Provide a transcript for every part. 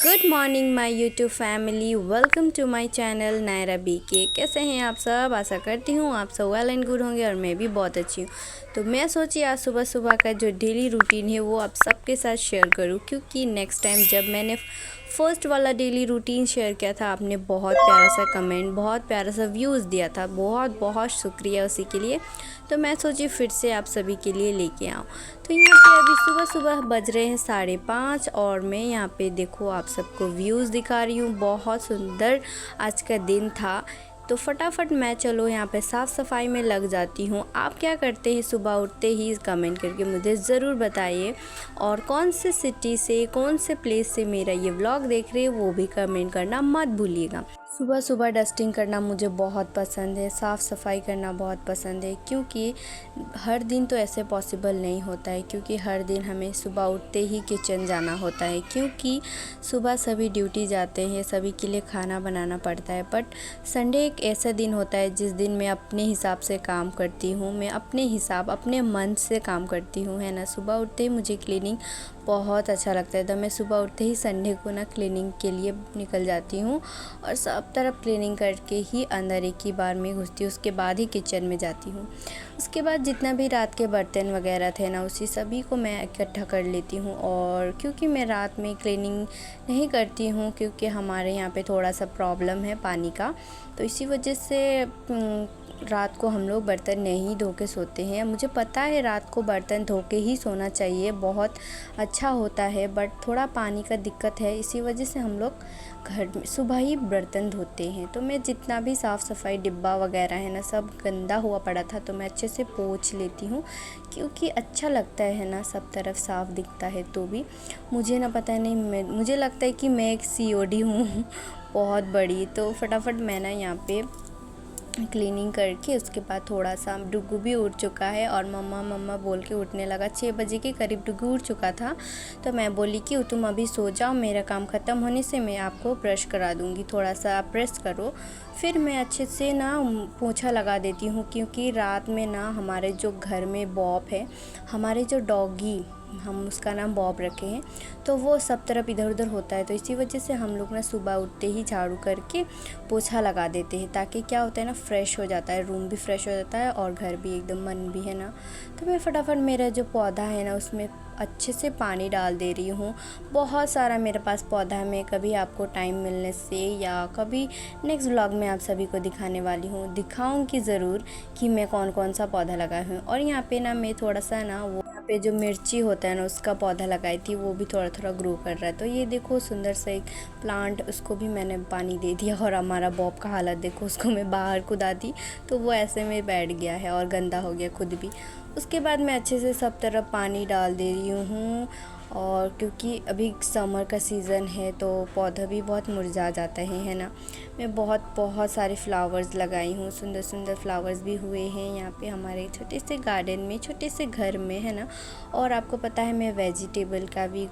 Good morning my YouTube family, welcome to my channel Naira BK. कैसे हैं आप सब? आशा करती हूँ आप सब वेल एंड गुड होंगे और मैं भी बहुत अच्छी हूँ। तो मैं सोची आज सुबह सुबह का जो डेली रूटीन है वो आप सबके साथ शेयर करूँ, क्योंकि नेक्स्ट टाइम जब मैंने फर्स्ट वाला डेली रूटीन शेयर किया था आपने बहुत प्यारा सा कमेंट, बहुत प्यारा सा व्यूज़ दिया था। बहुत बहुत शुक्रिया उसी के लिए। तो मैं सोची फिर से आप सभी के लिए लेके आऊँ। तो यहाँ पे अभी सुबह सुबह बज रहे हैं 5:30 और मैं यहाँ पे देखो आप सबको व्यूज़ दिखा रही हूँ। बहुत सुंदर आज का दिन था। तो फटाफट मैं चलो यहाँ पे साफ़ सफाई में लग जाती हूँ। आप क्या करते हैं सुबह उठते ही कमेंट करके मुझे ज़रूर बताइए, और कौन से सिटी से कौन से प्लेस से मेरा ये व्लॉग देख रहे हैं वो भी कमेंट करना मत भूलिएगा। सुबह सुबह डस्टिंग करना मुझे बहुत पसंद है, साफ़ सफाई करना बहुत पसंद है, क्योंकि हर दिन तो ऐसे पॉसिबल नहीं होता है, क्योंकि हर दिन हमें सुबह उठते ही किचन जाना होता है, क्योंकि सुबह सभी ड्यूटी जाते हैं, सभी के लिए खाना बनाना पड़ता है। बट संडे एक ऐसा दिन होता है जिस दिन मैं अपने हिसाब से काम करती हूँ, मैं अपने हिसाब अपने मन से काम करती हूँ, है ना। सुबह उठते ही मुझे क्लीनिंग बहुत अच्छा लगता है, तो मैं सुबह उठते ही संडे को ना क्लीनिंग के लिए निकल जाती हूँ और सब तरफ क्लीनिंग करके ही अंदर एक ही बार में घुसती हूँ। उसके बाद ही किचन में जाती हूँ। उसके बाद जितना भी रात के बर्तन वगैरह थे ना उसी सभी को मैं इकट्ठा कर लेती हूँ। और क्योंकि मैं रात में क्लीनिंग नहीं करती हूँ, क्योंकि हमारे यहाँ पे थोड़ा सा प्रॉब्लम है पानी का, तो इसी वजह से रात को हम लोग बर्तन नहीं धो के सोते हैं। मुझे पता है रात को बर्तन धो के ही सोना चाहिए, बहुत अच्छा होता है, बट थोड़ा पानी का दिक्कत है, इसी वजह से हम लोग घर में सुबह ही बर्तन धोते हैं। तो मैं जितना भी साफ़ सफाई डिब्बा वगैरह है ना सब गंदा हुआ पड़ा था, तो मैं अच्छे से पोंछ लेती हूँ, क्योंकि अच्छा लगता है ना सब तरफ साफ़ दिखता है। तो भी मुझे ना पता नहीं, मुझे लगता है कि मैं एक COD हूँ बहुत बड़ी। तो फटाफट मैं ना यहाँ पे क्लीनिंग करके उसके बाद थोड़ा सा डुगू भी उठ चुका है और मम्मा मम्मा बोल के उठने लगा। 6 बजे के करीब डुगू उठ चुका था, तो मैं बोली कि तुम अभी सो जाओ, मेरा काम ख़त्म होने से मैं आपको ब्रश करा दूँगी, थोड़ा सा आप प्रेस करो। फिर मैं अच्छे से ना पोंछा लगा देती हूँ, क्योंकि रात में ना हमारे जो घर में बॉब है, हमारे जो डॉगी, हम उसका नाम बॉब रखे हैं, तो वो सब तरफ इधर उधर होता है। तो इसी वजह से हम लोग ना सुबह उठते ही झाड़ू करके पोछा लगा देते हैं, ताकि क्या होता है ना फ्रेश हो जाता है, रूम भी फ्रेश हो जाता है और घर भी एकदम मन भी, है ना। तो मैं फटाफट मेरा जो पौधा है ना उसमें अच्छे से पानी डाल दे रही हूँ। बहुत सारा मेरे पास पौधा है, मैं कभी आपको टाइम मिलने से या कभी नेक्स्ट व्लॉग में आप सभी को दिखाने वाली हूँ, दिखाऊंगी ज़रूर कि मैं कौन कौन सा पौधा लगाई हूँ। और यहाँ पे ना मैं थोड़ा सा ना वो यहाँ पे जो मिर्ची होता है ना उसका पौधा लगाई थी, वो भी थोड़ा थोड़ा ग्रो कर रहा है। तो ये देखो सुंदर सा एक प्लांट, उसको भी मैंने पानी दे दिया। और हमारा बॉब का हालत देखो, उसको मैं बाहर कुदा दी तो वो ऐसे में बैठ गया है और गंदा हो गया खुद भी। उसके बाद मैं अच्छे से सब तरफ पानी डाल दे रही हूँ, और क्योंकि अभी समर का सीज़न है तो पौधा भी बहुत मुरझा जाता है ना। मैं बहुत सारे फ्लावर्स लगाई हूँ, सुंदर सुंदर फ्लावर्स भी हुए हैं यहाँ पे हमारे छोटे से गार्डन में, छोटे से घर में, है ना। और आपको पता है मैं वेजिटेबल का भी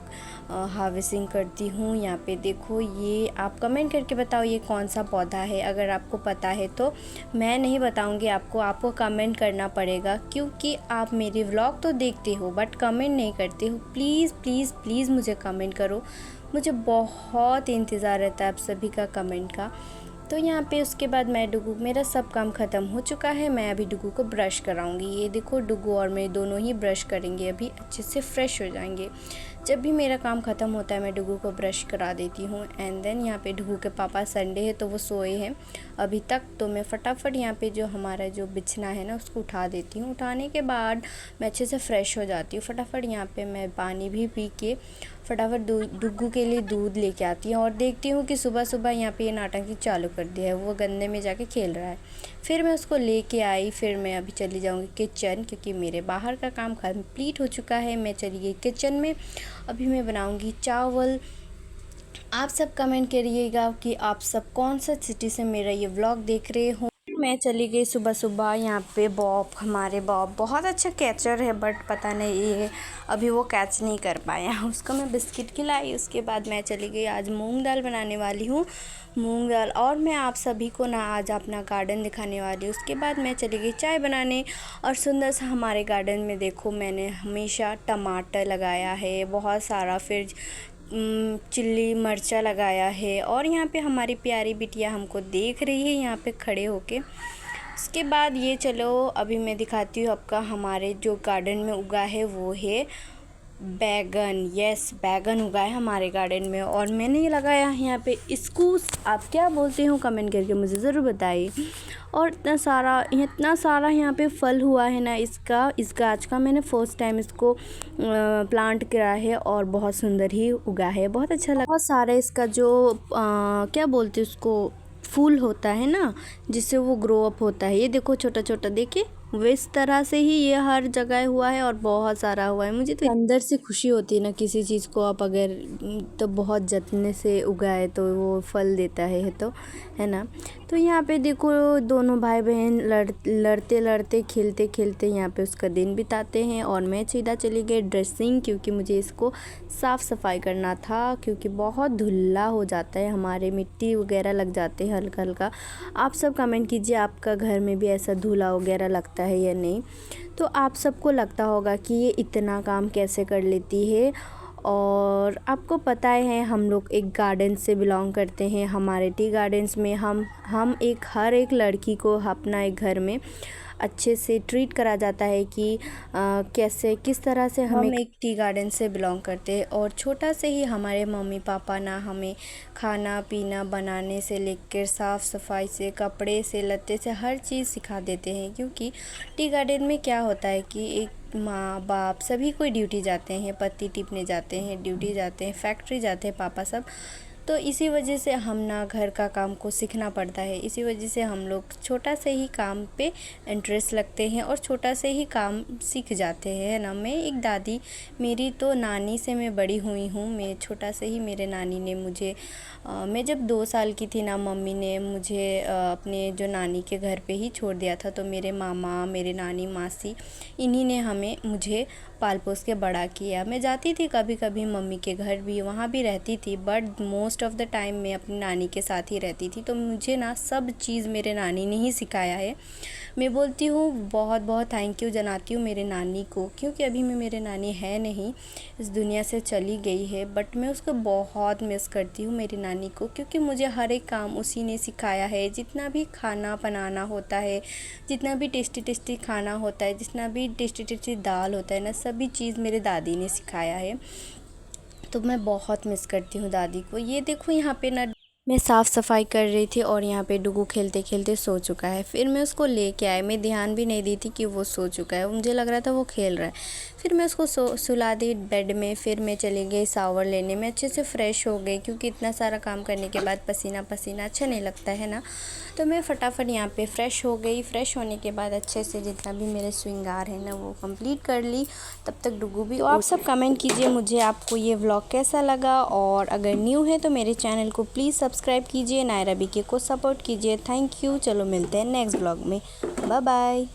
हार्वेस्टिंग करती हूँ। यहाँ पे देखो, ये आप कमेंट करके बताओ ये कौन सा पौधा है। अगर आपको पता है तो मैं नहीं बताऊँगी आपको कमेंट करना पड़ेगा, क्योंकि आप मेरी व्लॉग तो देखते हो बट कमेंट नहीं करते हो। प्लीज़ प्लीज़ प्लीज़ मुझे कमेंट करो, मुझे बहुत इंतज़ार रहता है आप सभी का कमेंट का। तो यहाँ पे उसके बाद मैं डुगू, मेरा सब काम ख़त्म हो चुका है, मैं अभी डुगू को ब्रश कराऊंगी। ये देखो डुगू और मैं दोनों ही ब्रश करेंगे, अभी अच्छे से फ्रेश हो जाएंगे। जब भी मेरा काम ख़त्म होता है मैं डुगू को ब्रश करा देती हूँ। एंड देन यहाँ पे डुगू के पापा संडे है तो वो सोए हैं अभी तक, तो मैं फटाफट यहाँ पे जो हमारा जो बिछना है ना उसको उठा देती हूँ। उठाने के बाद मैं अच्छे से फ़्रेश हो जाती हूँ। फटाफट यहाँ पे मैं पानी भी पी के फटाफट डुगू के लिए दूध लेके आती हूँ, और देखती हूँ कि सुबह सुबह यहाँ पे ये नाटक चालू कर दिया है, वो गंदे में जाके खेल रहा है। फिर मैं उसको लेके आई, फिर मैं अभी चली जाऊँगी किचन, क्योंकि मेरे बाहर का काम कंप्लीट हो चुका है। मैं चली गई किचन में, अभी मैं बनाऊँगी चावल। आप सब कमेंट करिएगा कि आप सब कौन सा सिटी से मेरा ये व्लॉग देख रहे हो। मैं चली गई सुबह सुबह यहाँ पे बॉब, हमारे बॉब बहुत अच्छा कैचर है, बट पता नहीं ये अभी वो कैच नहीं कर पाया। उसको मैं बिस्किट खिलाई, उसके बाद मैं चली गई, आज मूंग दाल बनाने वाली हूँ, मूंग दाल। और मैं आप सभी को ना आज अपना गार्डन दिखाने वाली हूँ। उसके बाद मैं चली गई चाय बनाने, और सुंदर सा हमारे गार्डन में देखो मैंने हमेशा टमाटर लगाया है बहुत सारा, फिर चिल्ली मरचा लगाया है और यहाँ पे हमारी प्यारी बिटिया हमको देख रही है यहाँ पे खड़े होके। उसके बाद ये चलो अभी मैं दिखाती हूँ आपका हमारे जो गार्डन में उगा है वो है बैगन। यस, बैगन उगा है हमारे गार्डन में और मैंने ये लगाया है यहाँ पे स्कूस। आप क्या बोलते हो कमेंट करके मुझे ज़रूर बताइए। और इतना सारा यहाँ पे फल हुआ है ना इस गाछ का। मैंने फर्स्ट टाइम इसको प्लांट करा है और बहुत सुंदर ही उगा है, बहुत अच्छा लगा। बहुत सारा इसका जो क्या बोलते हैं उसको, फूल होता है ना जिससे वो ग्रो अप होता है। ये देखो छोटा छोटा, देखिए वो इस तरह से ही ये हर जगह हुआ है और बहुत सारा हुआ है। मुझे तो अंदर से खुशी होती है ना किसी चीज़ को आप अगर तो बहुत जतने से उगाए तो वो फल देता है है ना। तो यहाँ पे देखो दोनों भाई बहन लड़ते लड़ते खेलते खेलते यहाँ पे उसका दिन बिताते हैं और मैं सीधा चली गई ड्रेसिंग, क्योंकि मुझे इसको साफ़ सफाई करना था क्योंकि बहुत धुल्ला हो जाता है, हमारे मिट्टी वगैरह लग जाते हैं हल्का हल्का। आप सब कमेंट कीजिए आपका घर में भी ऐसा धूला वगैरह लगता है या नहीं। तो आप सबको लगता होगा कि ये इतना काम कैसे कर लेती है। और आपको पता है हम लोग एक गार्डन से बिलोंग करते हैं। हमारे टी गार्डन्स में हम हर एक लड़की को अपना एक घर में अच्छे से ट्रीट करा जाता है कि किस तरह से हम एक टी गार्डन से बिलोंग करते हैं। और छोटा से ही हमारे मम्मी पापा ना हमें खाना पीना बनाने से लेकर साफ़ सफाई से कपड़े से लत्ते से हर चीज़ सिखा देते हैं। क्योंकि टी गार्डन में क्या होता है कि एक माँ बाप सभी कोई ड्यूटी जाते हैं, पत्ती टिपने जाते हैं, ड्यूटी जाते हैं, फैक्ट्री जाते हैं पापा सब। तो इसी वजह से हम ना घर का काम को सीखना पड़ता है। इसी वजह से हम लोग छोटा से ही काम पे इंटरेस्ट लगते हैं और छोटा से ही काम सीख जाते हैं ना। मैं एक दादी, मेरी तो नानी से मैं बड़ी हुई हूँ। मैं छोटा से ही मेरे नानी ने मुझे मैं जब 2 साल की थी ना, मम्मी ने मुझे अपने जो नानी के घर पे ही छोड़ दिया था। तो मेरे मामा, मेरे नानी, मासी, इन्हीं ने मुझे पाल पोस के बड़ा किया। मैं जाती थी कभी कभी मम्मी के घर भी, वहाँ भी रहती थी, but most of the time मैं अपनी नानी के साथ ही रहती थी। तो मुझे ना सब चीज़ मेरे नानी ने ही सिखाया है। मैं बोलती हूँ बहुत बहुत थैंक यू जनाती हूँ मेरे नानी को, क्योंकि अभी में मेरे नानी है नहीं, इस दुनिया से चली गई है। बट मैं उसको बहुत मिस करती हूँ मेरी नानी को, क्योंकि मुझे हर एक काम उसी ने सिखाया है। जितना भी खाना बनाना होता है, जितना भी टेस्टी टेस्टी खाना होता है, जितना भी टेस्टी टेस्टी दाल होता है ना, सभी चीज़ मेरे दादी ने सिखाया है। तो मैं बहुत मिस करती हूँ दादी को। ये देखो यहाँ पे ना मैं साफ़ सफाई कर रही थी और यहाँ पे डुगू खेलते खेलते सो चुका है। फिर मैं उसको लेके आई, मैं ध्यान भी नहीं दी थी कि वो सो चुका है, मुझे लग रहा था वो खेल रहा है। फिर मैं उसको सुला दी बेड में। फिर मैं चली गई शावर लेने में, अच्छे से फ़्रेश हो गई, क्योंकि इतना सारा काम करने के बाद पसीना पसीना अच्छा नहीं लगता है ना। तो मैं फटाफट यहाँ पे फ़्रेश हो गई। फ़्रेश होने के बाद अच्छे से जितना भी मेरे श्रृंगार है ना वो कंप्लीट कर ली। तब तक डुगू भी। तो आप सब कमेंट कीजिए मुझे आपको ये व्लॉग कैसा लगा, और अगर न्यू है तो मेरे चैनल को प्लीज़ सब्सक्राइब कीजिए, नायरा बीके को सपोर्ट कीजिए। Thank you. चलो मिलते हैं नेक्स्ट व्लॉग में। Bye bye.